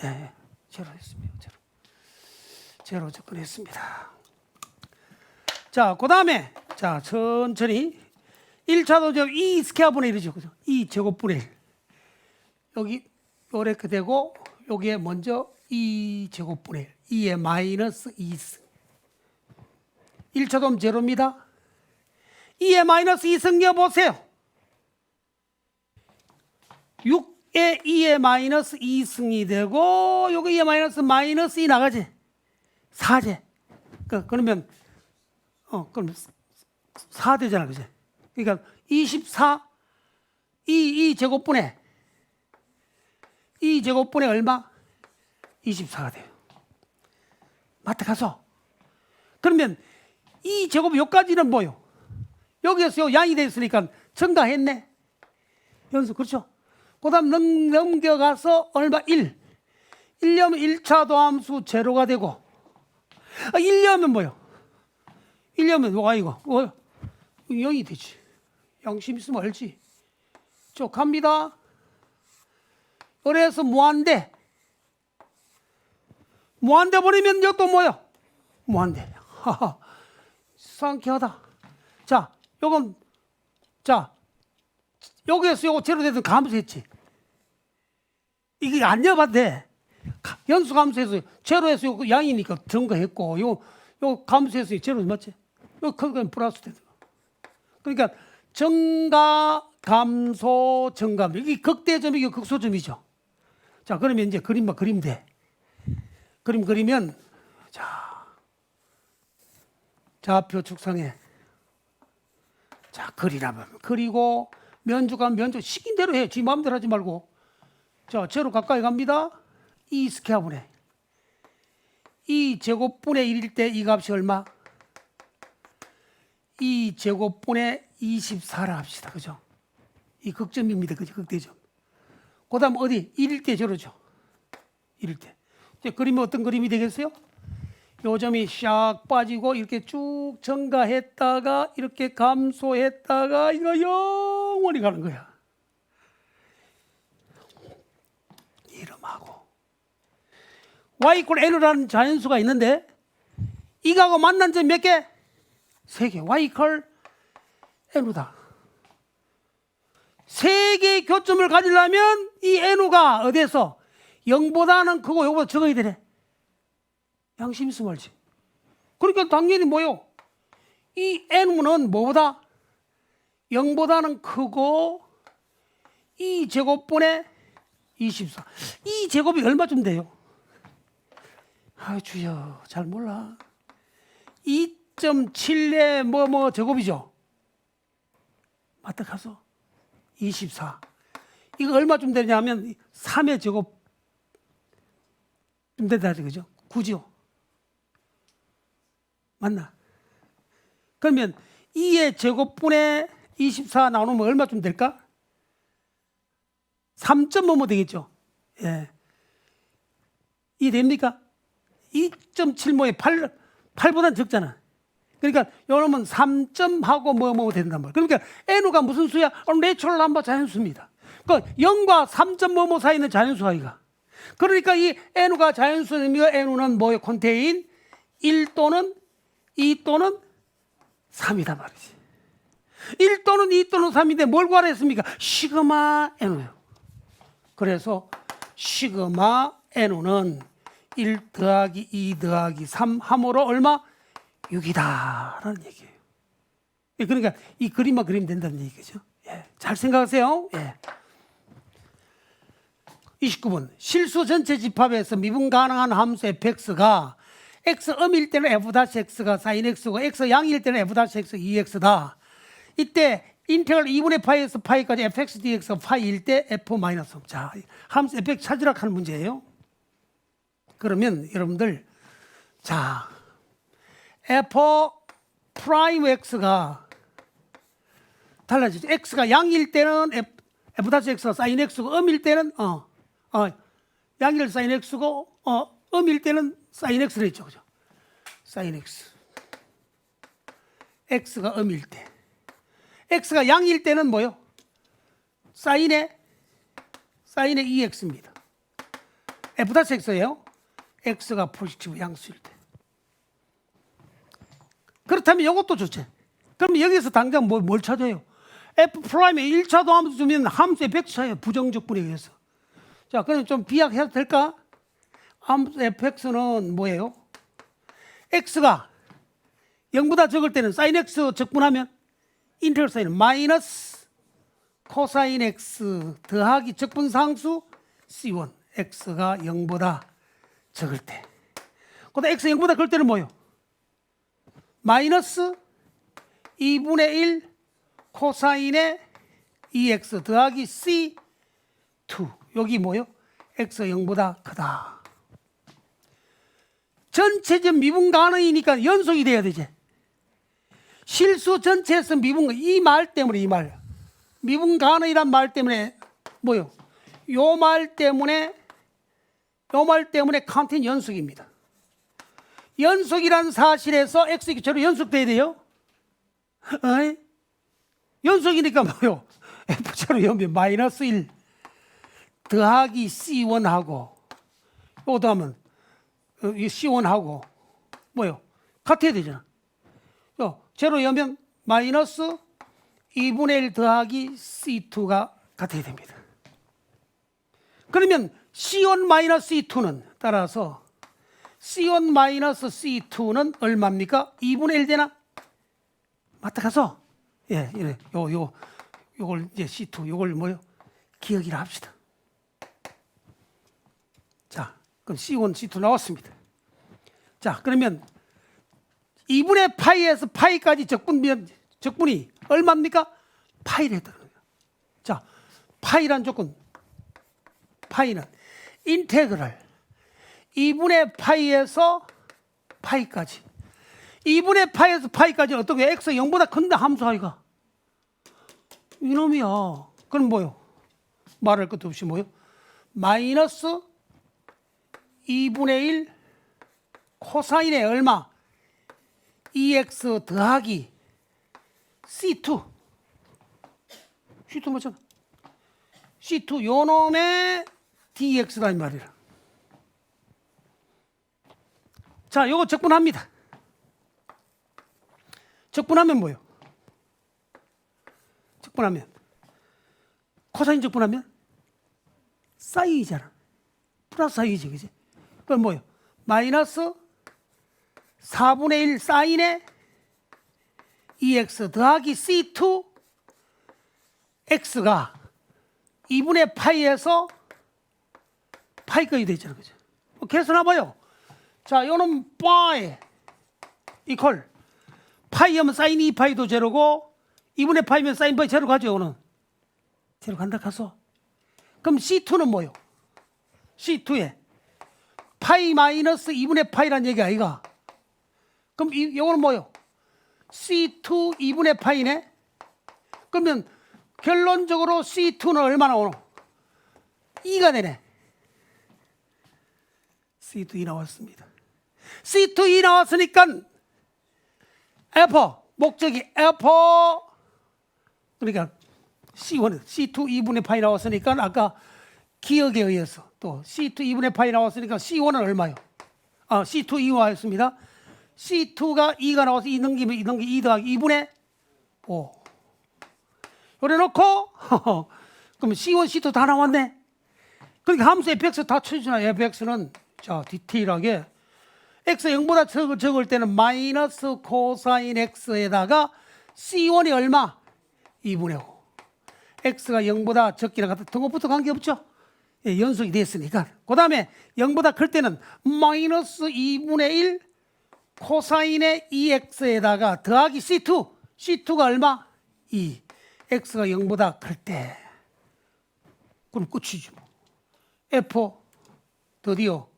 Speaker 1: 예, 제로 했습니다. 제로 접근했습니다. 자, 그 다음에, 자, 천천히. 1차도 저 2 스퀘어분의 1이죠. 그죠? 2 제곱분의 1. 여기, 요렇게 되고, 여기에 먼저 2 제곱분의 1. 2의 마이너스 2승. 1차도는 제로입니다. 2의 마이너스 2승 여보세요. 6에 2의 마이너스 2승이 되고, 요거 2의 마이너스 2 나가지. 4제. 그러면, 그럼 4 되잖아. 그지? 그러니까 24, 2 제곱분의 2 제곱분의 얼마? 24가 돼요. 맞다 가서. 그러면 2 제곱 여기까지는 뭐요? 여기에서 요 양이 되어 있으니까 증가했네. 연수 그렇죠? 그 다음 넘겨가서 얼마? 1. 1려면 1차 도함수 제로가 되고 1려면 뭐요? 1려면 y가 0이 되지. 양심 있으면 알지. 저 갑니다. 그래서 무한대 버리면 이것도 뭐야? 무한대. 하하. 상쾌하다. 자, 요건, 자, 여기에서 요거 제로 되든 감수했지. 이게 안 여봐도 돼. 연수 감수해서 제로에서 요 양이니까 증가했고, 요 감수해서 제로 맞지? 요 그건 플러스 되든. 그러니까 증가, 감소, 증가. 이게 극대점, 이게 극소점이죠. 자, 그러면 이제 그림만 그리면 돼. 그림 그리면, 자, 좌표 축상에, 자, 그리라면 그리고 면주가 면주 시킨 대로 해. 지 마음대로 하지 말고. 자, 제로 가까이 갑니다. 2 스퀘어분의 2 제곱분의 1일 때 이 값이 얼마? 2 제곱분의 24라 합시다. 그죠? 이 극점입니다. 그죠? 극대점. 그 다음 어디? 1일 때 제로죠. 1일 때. 이제 그림이 어떤 그림이 되겠어요? 요 점이 샥 빠지고 이렇게 쭉 증가했다가 이렇게 감소했다가 이거 영원히 가는 거야. 이름하고 y = n이라는 자연수가 있는데 이거하고 만난 점 몇 개? 3개. y = n우다. 3개의 교점을 가지려면 이 n우가 어디에서 0보다는 크고 요거보다 적어야 되네. 양심 있으면 알지. 그러니까 당연히 뭐요? 이 n은 뭐보다? 0보다는 크고 2 제곱분의 24. 이 제곱이 얼마쯤 돼요? 아 주여 잘 몰라. 2.7의 뭐 제곱이죠. 맞다 가서 24. 이거 얼마쯤 되냐면 3의 제곱 좀 된다 그죠? 9죠. 맞나? 그러면 2의 제곱분의 24 나누면 얼마쯤 될까? 3.5 되겠죠. 예. 이 됩니까? 2.75에 8보다는 적잖아. 그러니까 요놈은 3점하고 뭐 된단 말이야. 그러니까 n가 무슨 수야? 내추럴 넘버 자연수입니다. 그러니까 0과 3.5 사이는 자연수가 이가. 그러니까 이 n가 자연수이며 n은 뭐예요? 컨테인 1 또는 2 또는 3이다 말이지. 1 또는 2 또는 3인데 뭘 구하라 했습니까? 시그마 n우요. 그래서 시그마 n우는 1 더하기 2 더하기 3 함으로 얼마? 6이다 라는 얘기예요. 그러니까 이 그림만 그리면 된다는 얘기죠. 예. 잘 생각하세요. 예. 29번 실수 전체 집합에서 미분 가능한 함수 fx가 x 음일 때는 f-x가 sin x고 x 양일 때는 f-x 2x다. 이때 인테그랄 2분의 파이에서 파이까지 fx dx가 파이일 때 f-3. 자, 함수 fx 찾으라 하는 문제예요. 그러면 여러분들 자 f 프라임 x가 달라지죠. x가 양일 때는 f-x가 sin x고 음일 때는 양일 sin x고 음일 때는 sin x를 했죠. 그죠? sin x. x가 음일 때. x가 양일 때는 뭐요? sin의 2x입니다. f-x예요. x가 포지티브 양수일 때. 그렇다면 이것도 좋지. 그럼 여기서 당장 뭘 찾아요? f 프라임에 1차 도함수 주면 함수의 벡터예요. 부정적분에 의해서. 자, 그럼 좀 비약해도 될까? 함수 fx는 뭐예요? x가 0보다 적을 때는 sin x 적분하면 인테그럴 사인은 마이너스 코사인 x 더하기 적분상수 c1 x가 0보다 적을 때. 그다음 x 0보다 클 때는 뭐예요? 마이너스 2분의 1 코사인의 2x 더하기 c2 여기 뭐예요? x 0보다 크다. 전체적 미분 가능이니까 연속이 돼야 되지. 실수 전체에서 미분 이 말 때문에 이 말 미분 가능이란 말 때문에 뭐요? 요 말 때문에 카운팅 연속입니다. 연속이란 사실에서 x 기체로 연속돼야 돼요. 어이? 연속이니까 뭐요? f자로 연면 마이너스 1 더하기 c1하고 요 다음은 이 c1하고 뭐요? 같아야 되잖아. 제로 연면 마이너스 2분의 1 더하기 c2가 같아야 됩니다. 그러면 c1 마이너스 c2는 따라서 c1 마이너스 c2는 얼마입니까? 2분의 1 되나? 맞다 가서 예, 이래 요걸 이제 c2 요걸 뭐요? 기억이라 합시다. 자, 그럼 c1 c2 나왔습니다. 자, 그러면 2분의 파이에서 파이까지 적분이 얼마입니까? 파이를 했다는 거예요. 자, 파이란 조건, 파이는 인테그랄 2분의 파이에서 파이까지. 2분의 파이에서 파이까지는 어떻게 x 0보다 큰다 함수 아이가. 이놈이야. 그럼 뭐요? 말할 것도 없이 뭐요? 마이너스 2분의 1 코사인의 얼마? 2x 더하기 c2 맞잖아. c2 요놈의 dx다 이 말이라. 자, 요거 적분합니다. 적분하면 뭐예요? 적분하면 코사인 적분하면 사인이잖아. 플러스 사인이지, 그지? 그럼 뭐예요? 마이너스 4분의 1 사인의 2x 더하기 c2 x가 2분의 파이에서 파이까지 되잖아, 그죠? 계산해봐요. 자, 요놈 파이 이퀄 파이 하면 사인 2파이도 제로고 2분의 파이면 사인 파이 제로 가죠. 요는 제로 간다 가서. 그럼 c2는 뭐요? c2에 파이 마이너스 2분의 파이란 얘기 아이가? 그럼 이거는 뭐요? c2 2분의 파이네? 그러면 결론적으로 c2는 얼마나 오노? 2가 되네. c2 2 나왔습니다. c2 2 나왔으니까 f 목적이 f 그러니까 c1 c2 2분의 파이 나왔으니까 아까 기억에 의해서 또 c2 2분의 파이 나왔으니까 c1은 얼마요? c2 2와였습니다. C2가 2가 나와서 2 넘기면 2 넘기 2 더하기 2분의 5. 요래 놓고 그럼 C1, C2 다 나왔네. 그러니까 함수 fx 다 쳐주잖아. fx는 자 디테일하게 x 0보다 적을 때는 마이너스 코사인 x에다가 C1이 얼마? 2분의 5. x가 0보다 적기나 같다. 등호부터 관계없죠? 예, 연속이 됐으니까. 그 다음에 0보다 클 때는 마이너스 2분의 1 코사인의 2x에다가 더하기 C2. C2가 얼마? 2. x가 0보다 클 때. 그럼 끝이지 뭐. F 드디어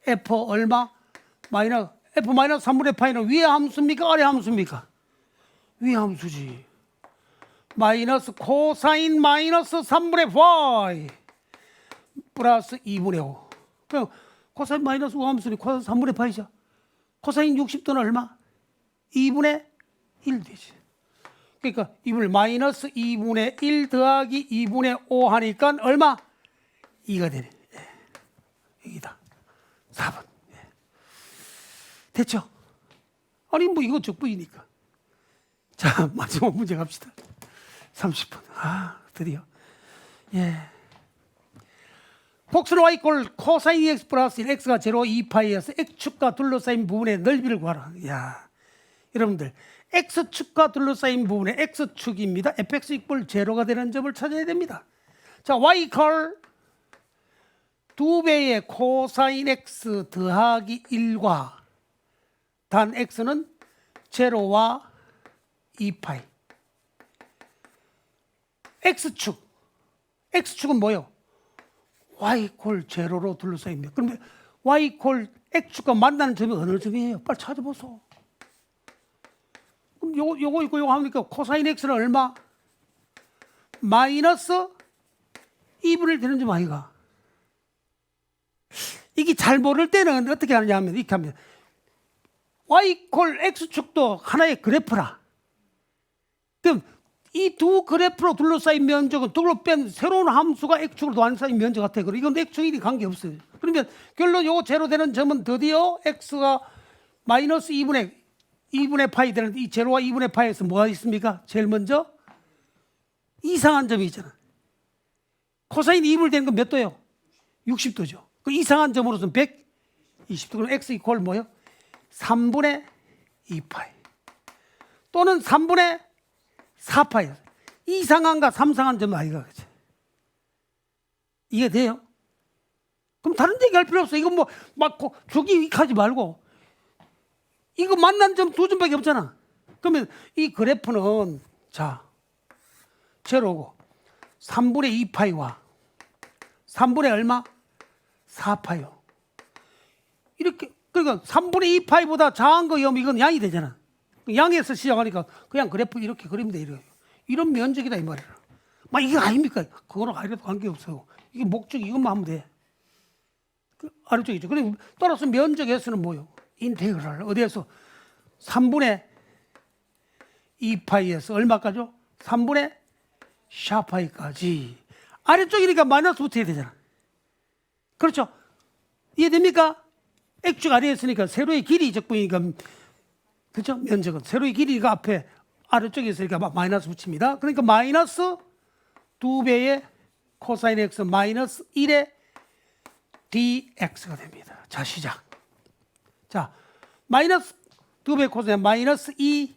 Speaker 1: F 얼마? 마이너스 F 마이너스 3분의 파이는 위의 함수입니까? 아래 함수입니까? 위의 함수지. 마이너스 코사인 마이너스 3분의 파이 플러스 2분의 5. 그럼 코사인 마이너스 5 함수니 코사인 3분의 파이죠. 코사인 60도는 얼마? 2분의 1 되지. 그러니까 이분을 마이너스 2분의 1 더하기 2분의 5 하니까 얼마? 2가 되네. 예. 여기다. 4번. 예. 됐죠? 아니 뭐 이거 적분이니까. 자 마지막 문제 갑시다. 30분. 아 드디어. 예. 복수는 y 꼴 코사인 2x 플러스 1 x가 제로 2파이에서 x축과 둘러싸인 부분의 넓이를 구하라. 야 여러분들 x축과 둘러싸인 부분의 x축입니다. fx 이꼴 제로가 되는 점을 찾아야 됩니다. 자 y 꼴 2배의 코사인 x 더하기 1과 단 x는 제로와 2파이. x축은 뭐예요? y 콜 제로로 둘러싸입니다. 그러면 y 콜 x축과 만나는 점이 어느 점이에요? 빨리 찾아보소. 그럼 요거 있고 요거 하니까 코사인 x는 얼마? 마이너스 2분의 1 되는 점 아이가? 이게 잘 모를 때는 어떻게 하느냐 하면 이렇게 합니다. y 콜 x축도 하나의 그래프라. 그럼 이 두 그래프로 둘러싸인 면적은 둘러 뺀 새로운 함수가 x축으로 둘러싸인 면적 같아요. 이건 x축이 관계없어요. 그러면 결론 요거 제로 되는 점은 드디어 x가 마이너스 2분의 파이 되는 이 제로와 2분의 파이에서 뭐가 있습니까? 제일 먼저 이상한 점이 있잖아. 코사인 2분의 되는 건 몇 도예요? 60도죠. 그 이상한 점으로서는 120도. 그럼 x 이퀄 뭐예요? 3분의 2파이 또는 3분의 4파이. 이상한가 삼상한 점 아이가 그치? 이게 돼요? 그럼 다른 얘기할 필요 없어. 이거 뭐 막 주기 하지 말고 이거 만난 점 두 점밖에 없잖아. 그러면 이 그래프는 자 제로고 3분의 2파이와 3분의 얼마? 4파이요. 이렇게 그러니까 3분의 2파이보다 작은 거면 이건 양이 되잖아. 양에서 시작하니까 그냥 그래프 이렇게 그리면 돼. 이런 면적이다 이 말이야. 막 이게 아닙니까? 그거랑 아래도 관계없어요. 이게 목적 이것만 하면 돼. 그 아래쪽이죠. 그럼 따라서 면적에서는 뭐요? 인테그랄 어디에서 3분의 2파이에서 얼마까지요? 3분의 4파이까지. 아래쪽이니까 마이너스 붙어야 되잖아. 그렇죠? 이해됩니까? x축 아래에 있으니까 세로의 길이 적분이니까 그렇죠? 면적은 세로의 길이가 앞에 아래쪽에 있으니까 마이너스 붙입니다. 그러니까 마이너스 2배의 코사인 x 마이너스 1의 dx가 됩니다. 자 시작. 자 마이너스 2배 코사인 마이너스 2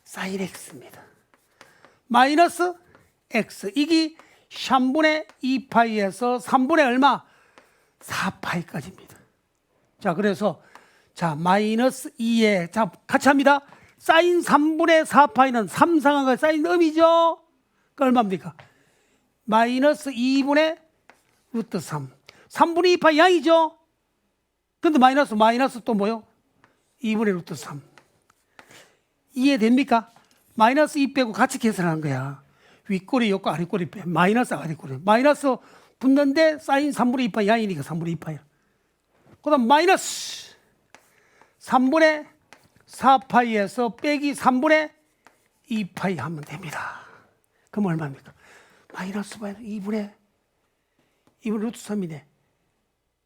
Speaker 1: 사인 x입니다. 마이너스 x 이게 3분의 2파이에서 3분의 얼마? 4파이까지입니다. 자 그래서 자 마이너스 2에 자 같이 합니다. 사인 3분의 4파이는 3상한가 사인 음이죠. 그 얼마입니까? 마이너스 2분의 루트 3. 3분의 2파이 양이죠. 근데 마이너스 또 뭐요? 2분의 루트 3. 이해됩니까? 마이너스 2 빼고 같이 계산하는 거야. 윗꼬리 옆과 아랫꼬리 빼. 마이너스 아랫꼬리. 마이너스 붙는데 사인 3분의 2파이 양이니까 3분의 2파이. 그 다음 마이너스 3분의 4파이에서 빼기 3분의 2파이 하면 됩니다. 그럼 얼마입니까? 마이너스 2분의 루트 3이네.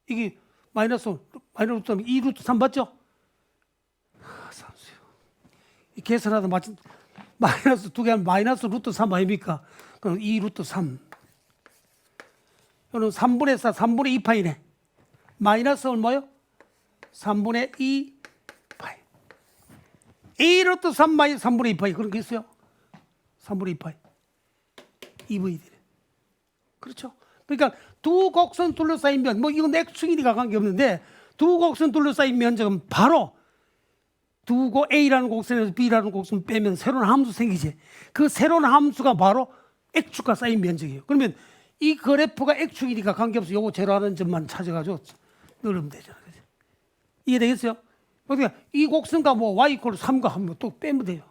Speaker 1: 이게 마이너스 루트 3, 2 루트 3 맞죠? 계산하다 마이너스 2개 하면 마이너스 루트 3 아닙니까? 그럼 2 루트 3. 이거는 3분의 4, 3분의 2파이네. 마이너스 얼마요? 3분의 2파이. 2 루트 3 마이너스 3분의 2파이. 그런 게 있어요? 3분의 2파이. 2분의 1. 그렇죠? 그러니까 두 곡선 둘러싸인 면, 뭐 이건 X축이니까 관계없는데 두 곡선 둘러싸인 면적은 바로 두고 A라는 곡선에서 B라는 곡선 빼면 새로운 함수 생기지. 그 새로운 함수가 바로 X축과 쌓인 면적이에요. 그러면 이 그래프가 X축이니까 관계없이 요거 제로하는 점만 찾아가지고 넣으면 되잖아요. 이해되겠어요? 그러니까 이 곡선과 뭐 Y 이퀄 3과 하면 또 빼면 돼요.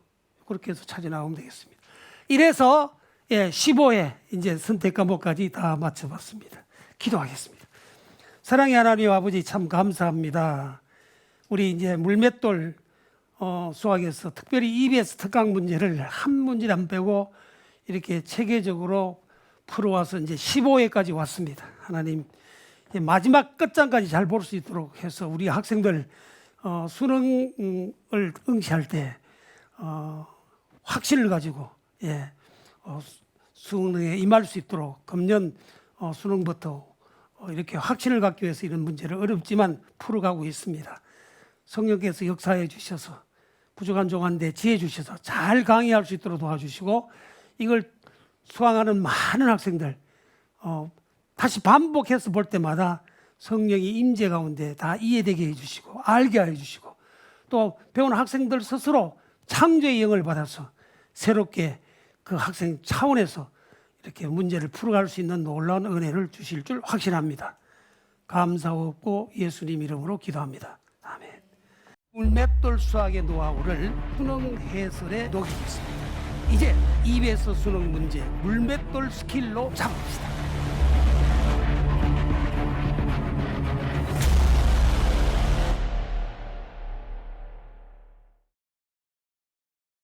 Speaker 1: 그렇게 해서 찾아 나오면 되겠습니다. 이래서 15회 이제 선택 과목까지 다 맞춰봤습니다. 기도하겠습니다. 사랑의 하나님 아버지 참 감사합니다. 우리 이제 물맷돌 수학에서 특별히 EBS 특강 문제를 한 문제도 안 빼고 이렇게 체계적으로 풀어와서 이제 15회까지 왔습니다. 하나님 마지막 끝장까지 잘 볼 수 있도록 해서 우리 학생들 수능을 응시할 때 확신을 가지고 수능에 임할 수 있도록 금년 수능부터 이렇게 확신을 갖기 위해서 이런 문제를 어렵지만 풀어가고 있습니다. 성령께서 역사해 주셔서 부족한 종한데 지혜 주셔서 잘 강의할 수 있도록 도와주시고 이걸 수강하는 많은 학생들 다시 반복해서 볼 때마다 성령이 임재 가운데 다 이해되게 해주시고 알게 해주시고 또 배우는 학생들 스스로 창조의 영을 받아서 새롭게 그 학생 차원에서 이렇게 문제를 풀어갈 수 있는 놀라운 은혜를 주실 줄 확신합니다. 감사하고 예수님 이름으로 기도합니다. 아멘. 물맷돌 수학의 노하우를 수능 해설에 녹이겠습니다. 이제 EBS 수능 문제 물맷돌 스킬로 잡읍시다.